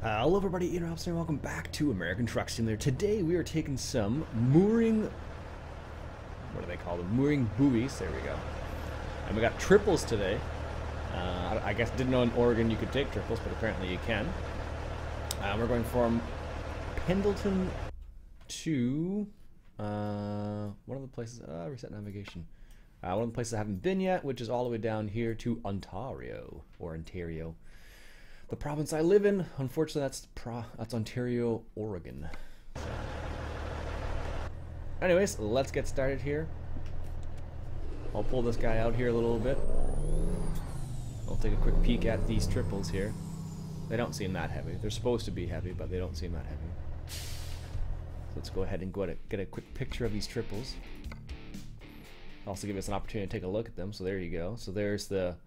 Hello everybody, Interrupts and welcome back to American Truck Simulator. Today we are taking some mooring, what do they call them? Mooring buoys, there we go. And we got triples today. I guess didn't know in Oregon you could take triples, but apparently you can. We're going from Pendleton to, one of the places, reset navigation. One of the places I haven't been yet, which is all the way down here to Ontario, or Ontario. The province I live in, unfortunately, that's Ontario, Oregon. So. Anyways, let's get started here. I'll pull this guy out here a little bit. I'll take a quick peek at these triples here. They don't seem that heavy. They're supposed to be heavy, but they don't seem that heavy. So let's go ahead and get a quick picture of these triples. Also give us an opportunity to take a look at them. So there you go. So there's the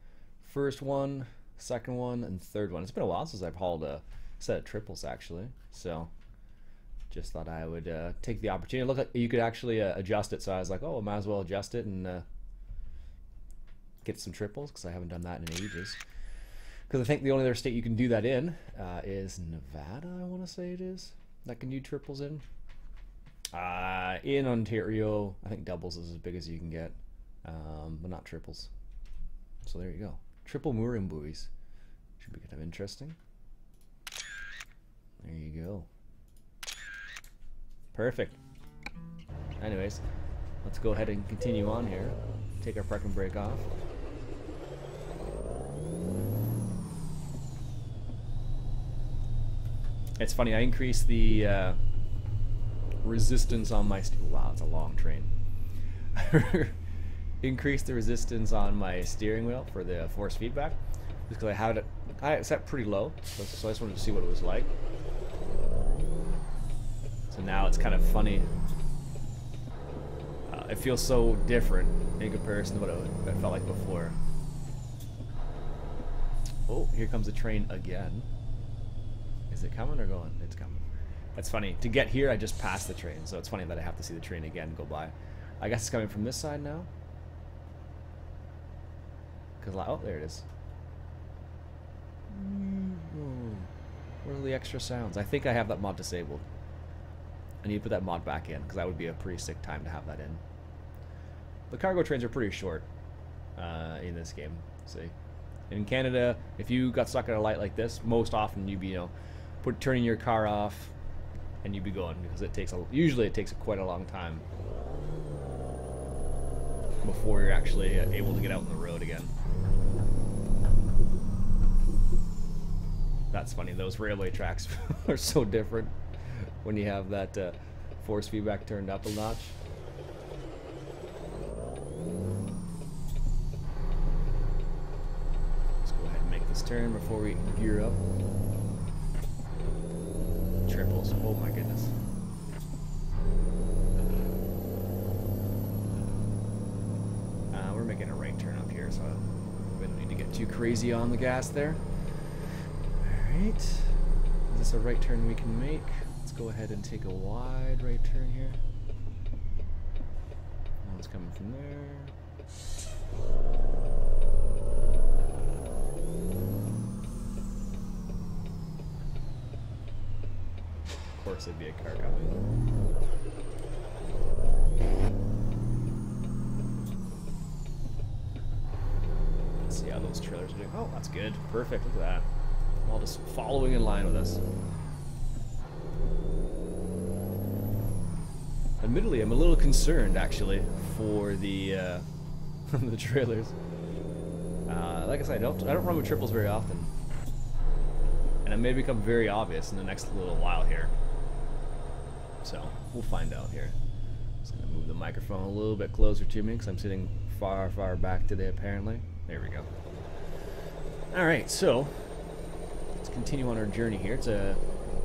first one, second one, and third one. It's been a while since I've hauled a set of triples actually, so just thought I would take the opportunity. It looked like you could actually adjust it, so I was like, oh, I might as well adjust it and get some triples, because I haven't done that in ages. Because I think the only other state you can do that in is Nevada, I want to say it is, that can do triples in. In Ontario, I think doubles is as big as you can get, but not triples. So there you go. Triple mooring buoys. Should be kind of interesting. There you go. Perfect. Anyways, let's go ahead and continue on here. Take our parking brake off. It's funny, I increased the resistance on my... Wow, it's a long train. Increase the resistance on my steering wheel for the force feedback, just because I had it set pretty low, so I just wanted to see what it was like. So now it's kind of funny. It feels so different in comparison to what it felt like before. Oh, here comes the train again. Is it coming or going? It's coming. That's funny. To get here, I just passed the train, so it's funny that I have to see the train again go by. I guess it's coming from this side now. Oh, there it is. What are the extra sounds? I think I have that mod disabled. I need to put that mod back in, because that would be a pretty sick time to have that in. The cargo trains are pretty short in this game. See, in Canada, if you got stuck at a light like this, most often you'd be, turning your car off, and you'd be going, because it takes usually it takes quite a long time before you're actually able to get out on the road again. That's funny, those railway tracks are so different when you have that force feedback turned up a notch. Let's go ahead and make this turn before we gear up. Triples, oh my goodness. We're making a right turn up here, so we don't need to get too crazy on the gas there. Alright, is this a right turn we can make? Let's go ahead and take a wide right turn here. One's coming from there. Of course there'd be a car coming. Let's see how those trailers are doing. Oh, that's good. Perfect, look at that. All just following in line with us. Admittedly, I'm a little concerned actually for the the trailers. Like I said, I don't run with triples very often, and it may become very obvious in the next little while here. So we'll find out here. Just gonna move the microphone a little bit closer to me because I'm sitting far, far back today apparently. There we go. All right, so. Let's continue on our journey here. It's a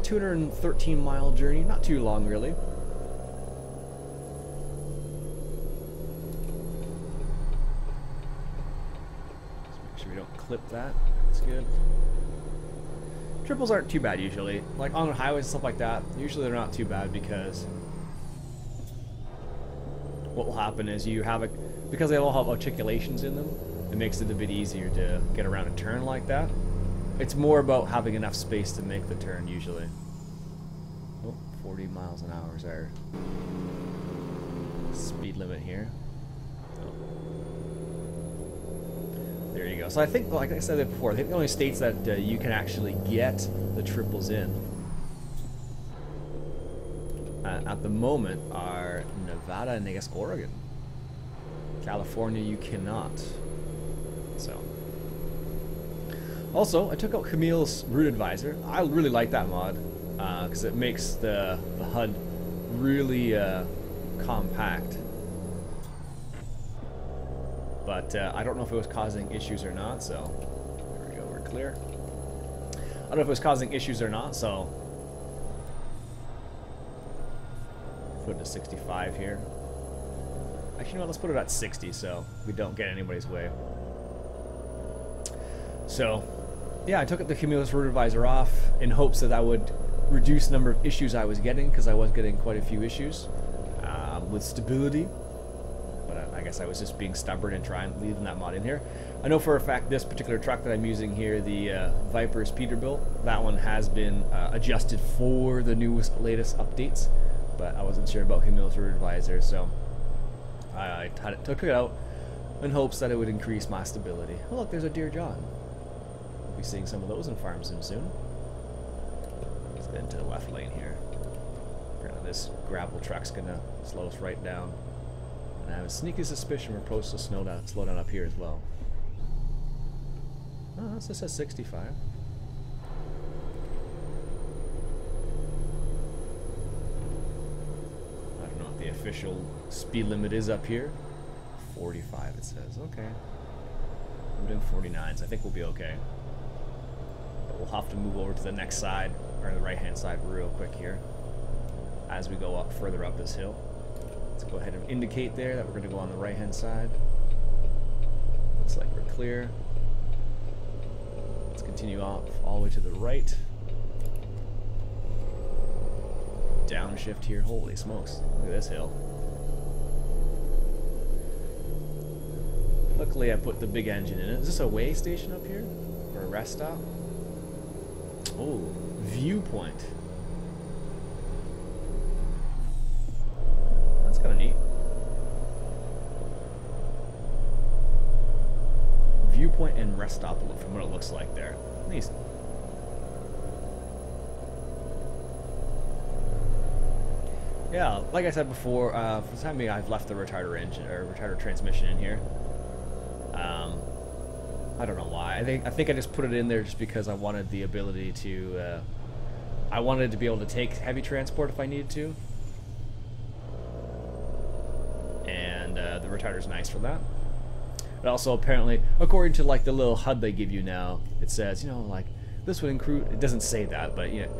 213-mile journey, not too long really. Just make sure we don't clip that. That's good. Triples aren't too bad usually. Like on the highways and stuff like that, usually they're not too bad, because what will happen is because they all have articulations in them, it makes it a bit easier to get around a turn like that. It's more about having enough space to make the turn usually. Oh, 40 miles an hour is our speed limit here. Oh. There you go. So I think, like I said before, I think the only states that you can actually get the triples in at the moment are Nevada and I guess Oregon. California you cannot. So. Also, I took out Camille's root advisor. I really like that mod because it makes the HUD really compact. But I don't know if it was causing issues or not, so there we go, we're clear. I don't know if it was causing issues or not, so put it to 65 here. Actually, no, let's put it at 60 so we don't get anybody's way. So, yeah, I took the Cumulus root advisor off in hopes that that would reduce the number of issues I was getting, because I was getting quite a few issues with stability. But I guess I was just being stubborn and trying leaving that mod in here. I know for a fact this particular truck that I'm using here, the Viper's Peterbilt, that one has been adjusted for the latest updates, but I wasn't sure about Cumulus root advisor, so I took it out in hopes that it would increase my stability. Oh look, there's a Dear John. We'll be seeing some of those in Farm Sim soon. Let's get into the left lane here. Apparently this gravel truck's gonna slow us right down. And I have a sneaky suspicion we're supposed to slow down up here as well. Oh, this says 65. I don't know what the official speed limit is up here. 45 it says. Okay. I'm doing 49, so I think we'll be okay. But we'll have to move over to the next side, or the right hand side real quick here, as we go up further up this hill. Let's go ahead and indicate there that we're going to go on the right hand side. Looks like we're clear. Let's continue off all the way to the right. Downshift here. Holy smokes. Look at this hill. Luckily I put the big engine in it. Is this a way station up here? Or a rest stop? Oh, viewpoint. That's kind of neat. Viewpoint and rest stop from what it looks like there. Nice. Yeah, like I said before, for the time being I've left the retarder engine or retarder transmission in here. I don't know why. I think I just put it in there just because I wanted the ability to. I wanted to be able to take heavy transport if I needed to, and the retarder's nice for that. But also apparently, according to like the little HUD they give you now, it says, you know, like this would include. It doesn't say that, but you know,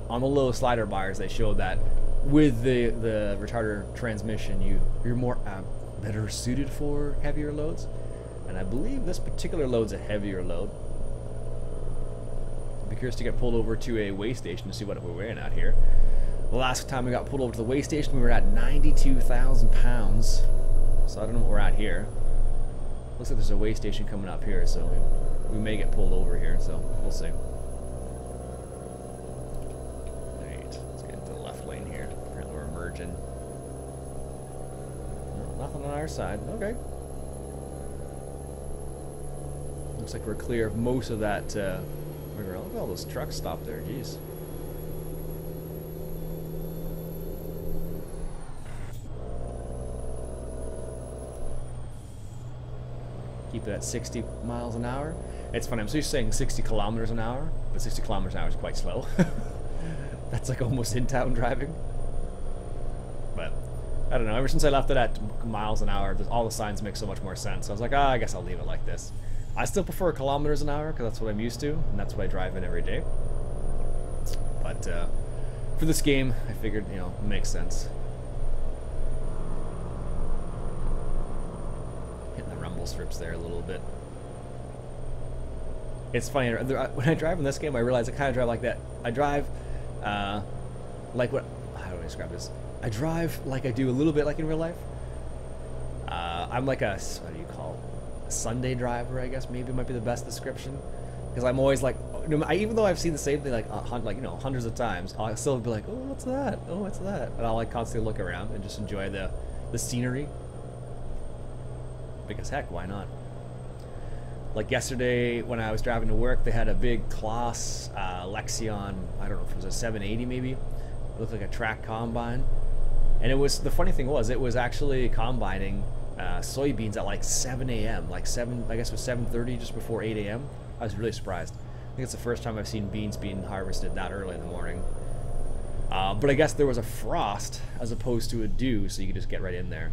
on the little slider bars they show that with the retarder transmission, you're more better suited for heavier loads. And I believe this particular load's a heavier load. I'd be curious to get pulled over to a weigh station to see what we're weighing at here. The last time we got pulled over to the weigh station, we were at 92,000 pounds. So I don't know what we're at here. Looks like there's a weigh station coming up here, so we may get pulled over here, so we'll see. Alright, let's get into the left lane here. Apparently we're merging. No, nothing on our side. Okay. Looks like we're clear of most of that. Look at all those trucks stopped there. Jeez. Keep it at 60 miles an hour. It's funny. I'm so used to saying 60 kilometers an hour, but 60 kilometers an hour is quite slow. That's like almost in-town driving. But I don't know. Ever since I left it at miles an hour, all the signs make so much more sense. So I was like, I guess I'll leave it like this. I still prefer kilometers an hour because that's what I'm used to, and that's what I drive in every day. But for this game, I figured, you know, it makes sense. Hitting the rumble strips there a little bit. It's funny, when I drive in this game, I realize I kind of drive like that. I drive like what, how do I describe this? I drive like I do a little bit like in real life. I'm like a, what do you call it? Sunday driver, I guess maybe might be the best description, because I'm always like even though I've seen the same thing like you know, hundreds of times, I'll still be like, oh, what's that? Oh, what's that? And I'll like constantly look around and just enjoy the scenery. Because heck, why not? Like yesterday when I was driving to work, they had a big class Lexion, I don't know if it was a 780 maybe. It looked like a track combine. And it was, the funny thing was, it was actually combining soybeans at like 7 a.m. Like I guess it was 7:30, just before 8 a.m. I was really surprised. I think it's the first time I've seen beans being harvested that early in the morning. But I guess there was a frost as opposed to a dew, so you could just get right in there.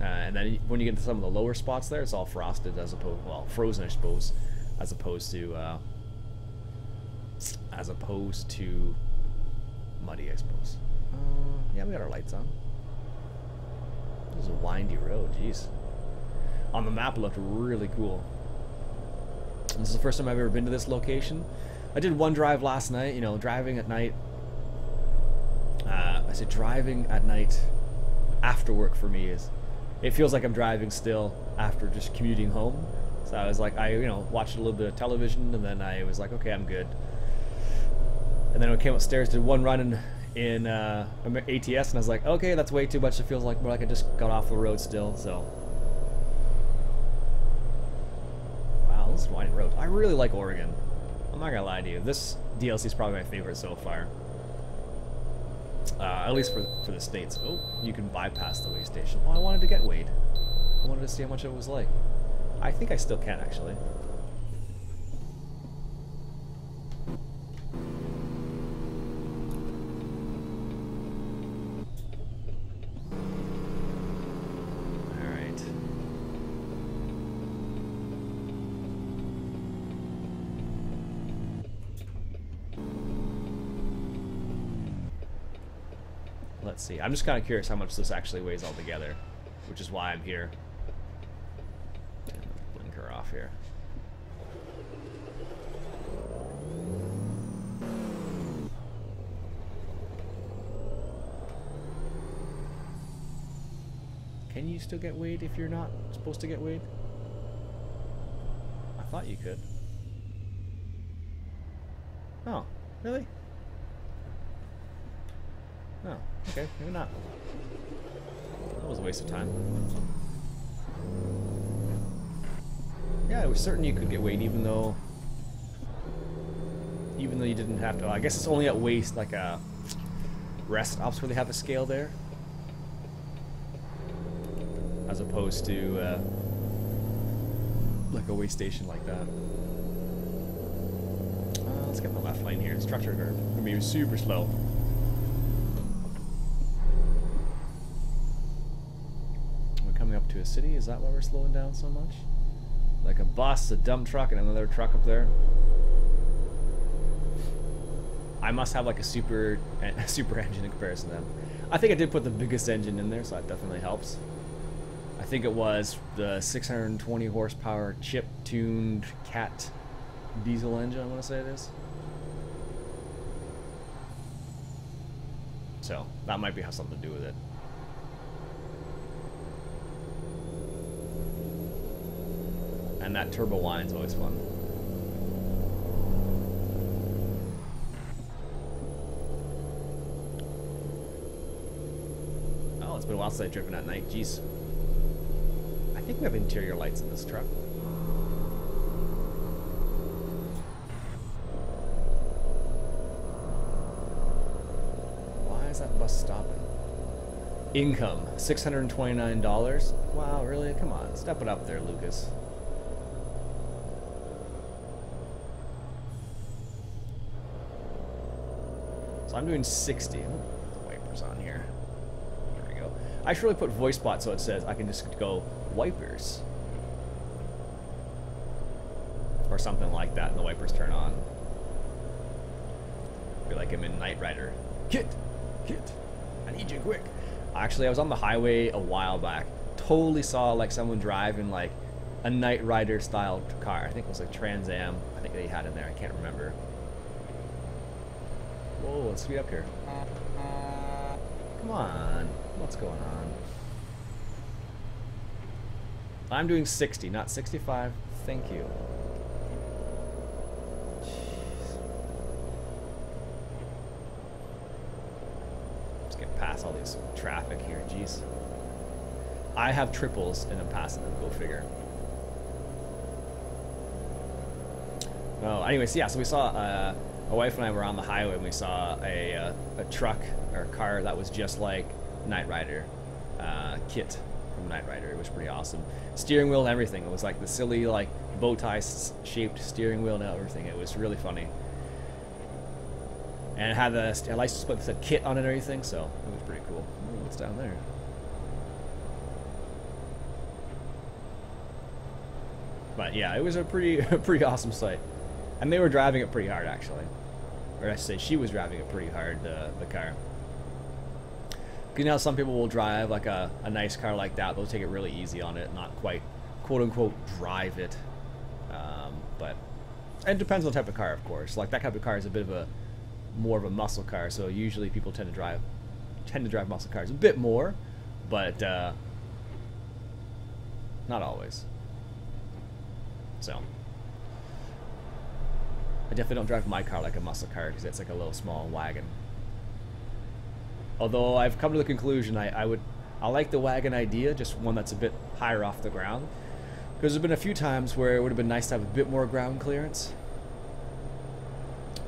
And then when you get to some of the lower spots there, it's all frosted as opposed, well, frozen I suppose, as opposed to muddy, I suppose. Yeah, we got our lights on. This is a windy road, jeez. On the map it looked really cool. This is the first time I've ever been to this location. I did one drive last night, you know, driving at night. I said driving at night after work for me is, it feels like I'm driving still after just commuting home. So I was like, you know, watched a little bit of television and then I was like, okay, I'm good. And then I came upstairs, did one run in ATS and I was like, okay, that's way too much. It feels like more like I just got off the road still, so. Wow, this is winding road. I really like Oregon. I'm not gonna lie to you. This DLC is probably my favorite so far. At least for the States. Oh, you can bypass the weigh station. Oh, I wanted to get weighed. I wanted to see how much it was like. I think I still can, actually. Alright. Let's see. I'm just kind of curious how much this actually weighs altogether, which is why I'm here. Blinker off here. Can you still get weighed if you're not supposed to get weighed? I thought you could. Oh, really? Oh, okay, maybe not. That was a waste of time. Yeah, it was certain you could get weighed even though you didn't have to. I guess it's only at waist, like rest stops where they have a scale there, as opposed to like a weigh station like that. Let's get the left lane here. This trucks are gonna be super slow. Up to a city, is that why we're slowing down so much? Like a bus, a dump truck, and another truck up there. I must have like a super engine in comparison to them. I think I did put the biggest engine in there, so that definitely helps. I think it was the 620 horsepower chip-tuned Cat diesel engine, I want to say it is. So that might have something to do with it. And that turbo whine's always fun. Oh, it's been a while since I've driven at night. Jeez. I think we have interior lights in this truck. Why is that bus stopping? Income, $629. Wow, really? Come on, step it up there, Lucas. I'm doing 60. The wipers on here. There we go. I should really put voice bot so it says I can just go wipers. Or something like that and the wipers turn on. Be like I'm in Knight Rider. Kit! I need you quick. Actually, I was on the highway a while back. Totally saw like someone driving like a Knight Rider style car. I think it was like Trans Am. I think they had in there. I can't remember. Whoa, let's speed up here. Come on. What's going on? I'm doing 60, not 65. Thank you. get past all this traffic here. Jeez. I have triples and I'm passing them. Go figure. Well, anyways, yeah. So we saw my wife and I were on the highway and we saw a truck or a car that was just like Knight Rider kit from Knight Rider. It was pretty awesome. Steering wheel and everything. It was like the silly like bow tie shaped steering wheel and everything. It was really funny. And it had a license plate that said kit on it and everything, so it was pretty cool. Ooh, what's down there? But yeah, it was a pretty awesome sight. And they were driving it pretty hard, actually. Or I should say, she was driving it pretty hard, the car. Because you know, some people will drive like a nice car like that. They'll take it really easy on it, not quite, quote-unquote, drive it. But it depends on the type of car, of course. Like that type of car is a bit of a more of a muscle car, so usually people tend to drive muscle cars a bit more, but not always. So I definitely don't drive my car like a muscle car because it's like a little small wagon. Although I've come to the conclusion I like the wagon idea, just one that's a bit higher off the ground, because there's been a few times where it would have been nice to have a bit more ground clearance.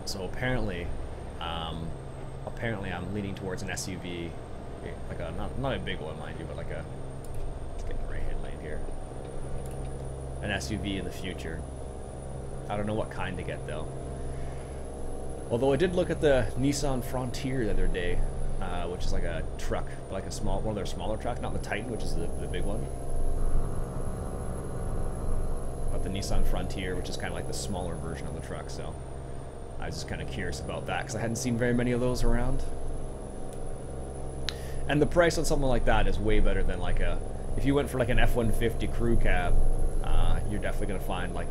So apparently I'm leaning towards an SUV, like a not a big one, mind you, but like a, let's get in the right hand lane here, an SUV in the future. I don't know what kind to get though. Although I did look at the Nissan Frontier the other day, which is like a truck, like a one of their smaller trucks, not the Titan, which is the big one, but the Nissan Frontier, which is kind of like the smaller version of the truck. So I was just kind of curious about that because I hadn't seen very many of those around. And the price on something like that is way better than like if you went for like an F-150 crew cab, you're definitely going to find like,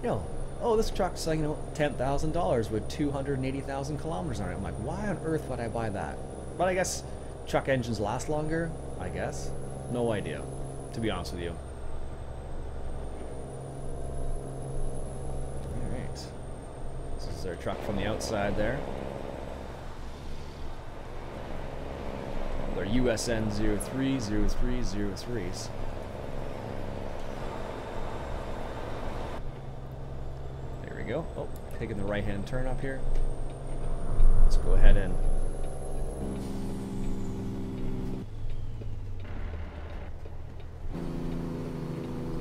you know, oh, this truck's like, you know, $10,000 with 280,000 kilometers on it. I'm like, why on earth would I buy that? But I guess truck engines last longer, I guess. No idea, to be honest with you. Their truck from the outside there. They're USN 030303s. There we go. Oh, taking the right-hand turn up here. Let's go ahead and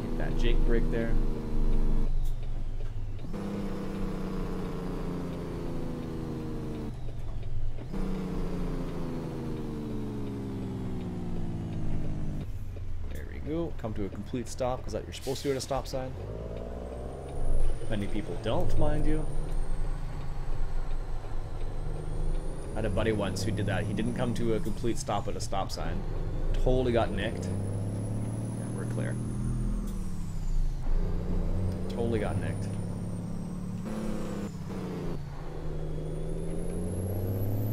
hit that Jake brake there. Come to a complete stop, because that you're supposed to do at a stop sign. Many people don't, mind you. I had a buddy once who did that. He didn't come to a complete stop at a stop sign. Totally got nicked. Yeah, we're clear. Totally got nicked.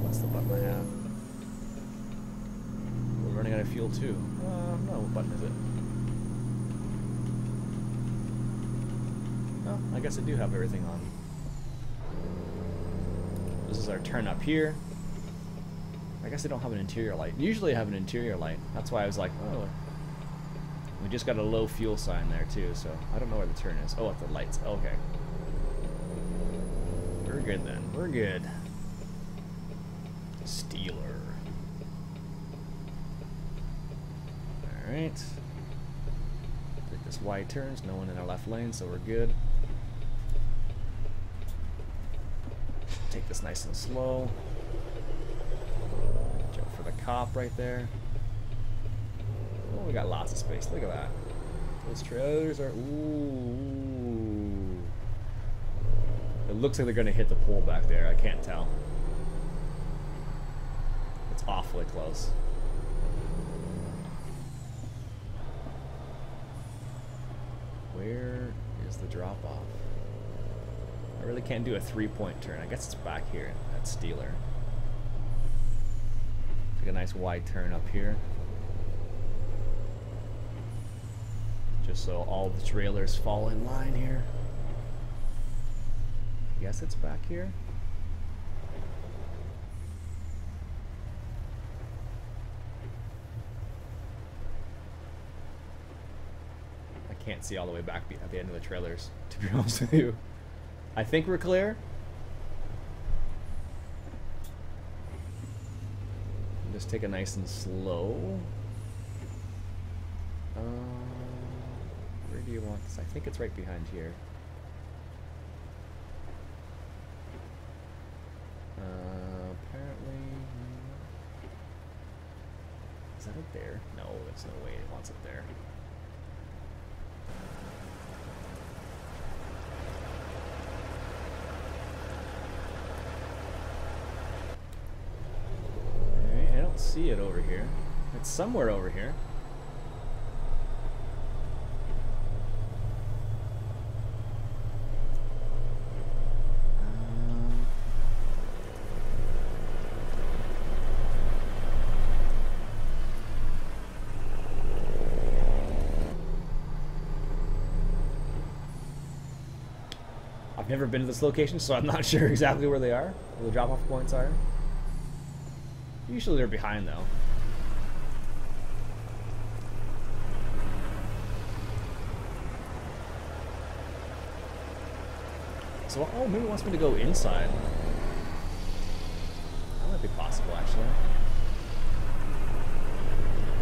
What's the button I have? We're running out of fuel too. No, what button is it? Oh, I guess I do have everything on. This is our turn up here. I guess I don't have an interior light. Usually I have an interior light. That's why I was like, oh. We just got a low fuel sign there too, so I don't know where the turn is. Oh, at the lights. Okay. We're good then. We're good. Steeler. Alright. Take this wide turns, no one in our left lane, so we're good. Take this nice and slow. Jump for the cop right there. Oh, we got lots of space. Look at that. Those trailers are... Ooh. It looks like they're going to hit the pole back there. I can't tell. It's awfully close. Where is the drop-off? I really can't do a three-point turn. I guess it's back here at Steeler. Take a nice wide turn up here. Just so all the trailers fall in line here. I guess it's back here. can't see all the way back at the end of the trailers, to be honest with you. I think we're clear. Just take it nice and slow. Where do you want this? I think it's right behind here. Apparently... Is that it there? No, there's no way it wants it there. Alright, I don't see it over here. It's somewhere over here. I've never been to this location, so I'm not sure exactly where they are, where the drop-off points are. Usually they're behind, though. So, oh, maybe it wants me to go inside. That might be possible, actually.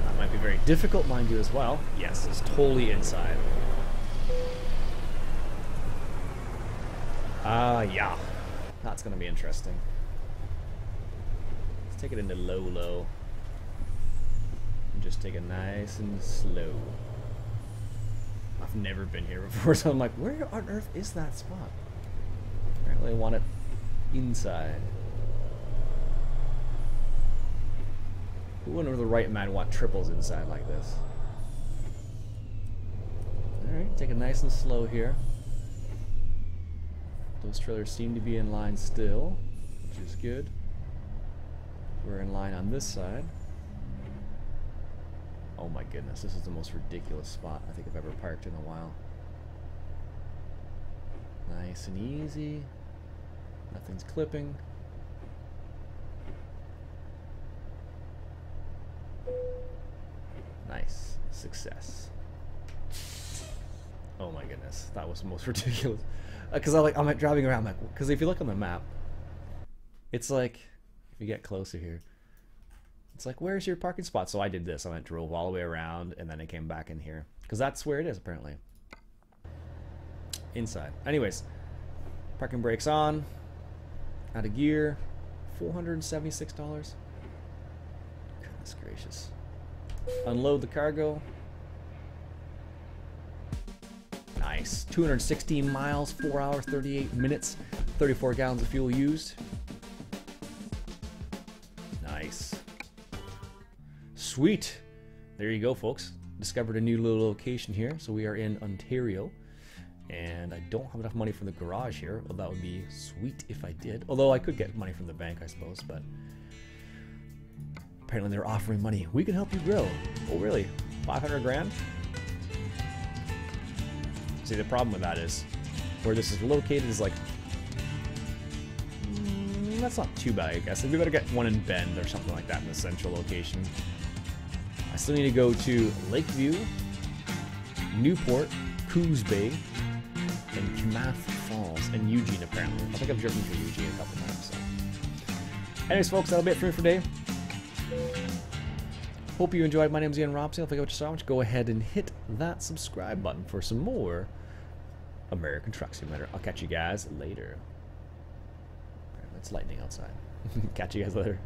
That might be very difficult, mind you, as well. Yes, it's totally inside. Yeah. That's gonna be interesting. Let's take it into low. And just take it nice and slow. I've never been here before, so I'm like, where on earth is that spot? Apparently I want it inside. Who wouldn't, with the right man, want triples inside like this? Alright, take it nice and slow here. Those trailers seem to be in line still, which is good. We're in line on this side. Oh my goodness, this is the most ridiculous spot I think I've ever parked in a while. Nice and easy. Nothing's clipping. Nice. Success. Oh my goodness, that was the most ridiculous. Because I'm like driving around, like, because if you look on the map, it's like, if you get closer here, it's like, where's your parking spot? So I did this. I drove all the way around, and then I came back in here, because that's where it is apparently. Inside. Anyways, parking brakes on. Out of gear. $476. Goodness gracious. Unload the cargo. Nice. 216 miles, 4 hours, 38 minutes, 34 gallons of fuel used. Nice. Sweet. There you go, folks. Discovered a new little location here. So we are in Ontario. And I don't have enough money from the garage here. Well, that would be sweet if I did. Although I could get money from the bank, I suppose. But apparently they're offering money. We can help you grow. Oh, really? 500 grand? See, the problem with that is, where this is located is like, that's not too bad, I guess. If we gotta get one in Bend or something like that in the central location. I still need to go to Lakeview, Newport, Coos Bay, and Klamath Falls, and Eugene apparently. I think I've driven through Eugene a couple times. So. Anyways, folks, that'll be it for me for today. Hope you enjoyed. My name is Ian Robson. If you like what you saw, go ahead and hit that subscribe button for some more American Truck Simulator. I'll catch you guys later. It's lightning outside. Catch you guys later.